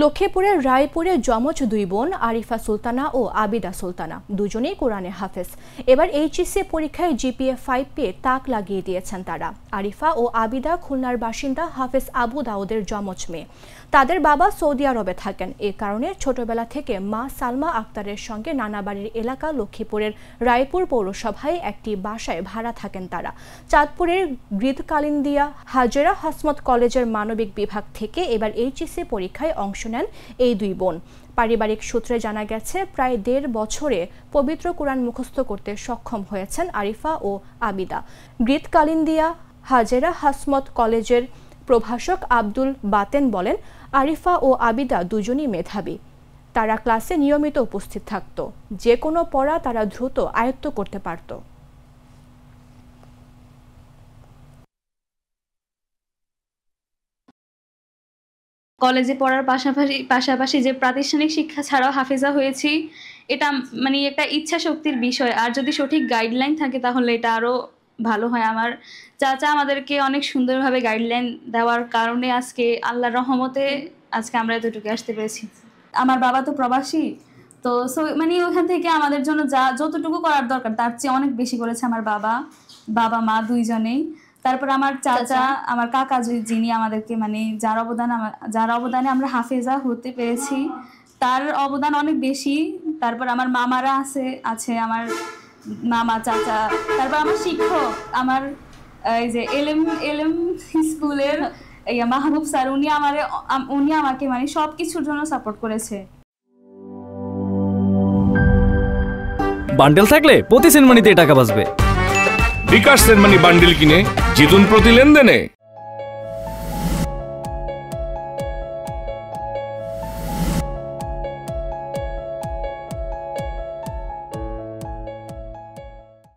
লক্ষ্মীপুরের রায়পুরে যমজ দুই বোন আরিফা সুলতানা ও আবিদা সুলতানা দুজনেই কোরআনে হাফেজ। এবার এইচএসসি পরীক্ষায় জিপিএ 5 পেয়ে তাক লাগিয়ে দিয়েছেন তারা। আরিফা ও আবিদা খুলনার বাসিন্দা হাফেজ আবু দাউদের যমজ মেয়ে। তাদের বাবা সৌদি আরবে থাকেন। এ কারণে ছোটবেলা থেকে মা সালমা আক্তারের সঙ্গে নানাবাড়ির এলাকা লক্ষ্মীপুরের রায়পুর পৌরসভায় একটি বাসায় ভাড়া থাকেন তারা। চাঁদপুরের গৃদকালিন্দিয়া হাজেরা হাসমত কলেজের মানবিক বিভাগ থেকে এবার এইচএসসি পরীক্ষায় অংশ নেন এই দুই বোন। পারিবারিক সূত্রে জানা গেছে, প্রায় 1.5 বছরে পবিত্র কোরআন মুখস্থ করতে সক্ষম হয়েছেন আরিফা ও আবিদা। গৃদকালিন্দিয়া হাজেরা হাসমত কলেজের প্রভাষক আব্দুল বাতেন বলেন, আরিফা ও আবিদা দুজনই মেধাবী। তারা ক্লাসে নিয়মিত উপস্থিত থাকত। যে কোনো পড়া তারা দ্রুত আয়ত্ত করতে পারত। কলেজে পড়ার পাশাপাশি যে প্রাতিষ্ঠানিক শিক্ষা ছাড়াও হাফেজা হয়েছি, এটা মানে একটা ইচ্ছা শক্তির বিষয়। আর যদি সঠিক গাইডলাইন থাকে তাহলে এটা আরো ভালো হয়। আমার চাচা আমাদেরকে অনেক সুন্দরভাবে গাইডলাইন দেওয়ার কারণে আজকে আল্লাহর রহমতে আজকে আমরা এতটুকু আসতে পেরেছি। আমার বাবা তো প্রবাসী, তো মানে ওখান থেকে আমাদের জন্য যতটুকু করার দরকার তার চেয়ে অনেক বেশি করেছে আমার বাবা মা দুইজনেই। তারপর আমার চাচা, আমার কাকা যিনি আমাদেরকে মানে যার অবদানে আমরা হাফেজা হতে পেরেছি, তার অবদান অনেক বেশি। তারপর আমার মামারা আছে আমার মামা, চাচা, তারপর আমার শিক্ষক, আমার এই যে এলএম স্কুলের মাহবুব স্যার, উনি আমাকে মানে সবকিছুর জন্য সাপোর্ট করেছে। বান্ডেল থাকলে প্রতি সেনমানিতে টাকা বাঁচবে। বিকাশ সেনমানি বান্ডেল কিনে জিতুন প্রতি লেনদেনে।